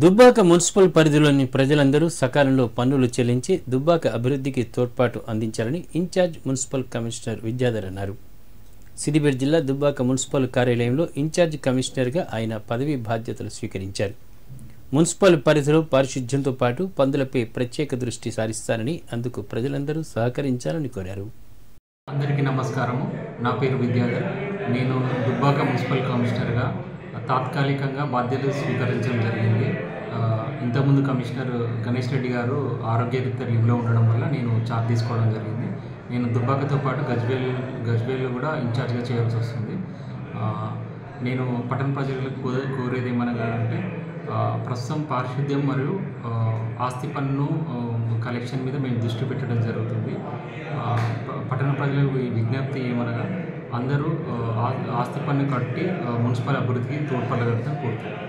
Dubbaka municipal పరిధిలోని ప్రజలందరూ సకాలంలో పన్నులు చెల్లించి దుబ్బాక అభివృద్ధికి తోడ్పాటు అందించాలని ఇన్ఛార్జ్ మున్సిపల్ కమిషనర్ విద్యాధర్ అన్నారు. సిద్దిపేట జిల్లా దుబ్బాక మున్సిపల్ కార్యాలయంలో ఇన్ఛార్జ్ కమిషనర్గా ఆయన పదవీ బాధ్యతలు స్వీకరించారు. మున్సిపల్ పరిధిలో పారిశుధ్యంతో పాటు పన్నులపై ప్రత్యేక దృష్టి సారిస్తారని, అందుకు ప్రజలందరూ సహకరించాలని కోరారు. అందరికీ నమస్కారము. నా పేరు విద్యాధర్. నేను దుబ్బాక మున్సిపల్ కమిషనర్గా తాత్కాలికంగా బాధ్యతలు స్వీకరించడం జరిగింది. ఇంతకుముందు కమిషనర్ గణేష్ రెడ్డి గారు ఆరోగ్యరీత్యా లీవ్లో ఉండడం వల్ల నేను చార్జ్ తీసుకోవడం జరిగింది. నేను దుబ్బాకతో పాటు గజ్వేల్ కూడా ఇన్ఛార్జ్గా చేయాల్సి వస్తుంది. నేను పట్టణ ప్రజలకు కోరేది ఏమనగా అంటే ప్రస్తుతం పారిశుద్ధ్యం మరియు ఆస్తి పన్ను కలెక్షన్ మీద మేము దృష్టి పెట్టడం జరుగుతుంది. పట్టణ ప్రజలకు విజ్ఞప్తి ఏమనగా అందరూ ఆస్తి పన్ను కట్టి మున్సిపల్ అభివృద్ధికి తోడ్పడగలుగుతారని కోరుతున్నాను.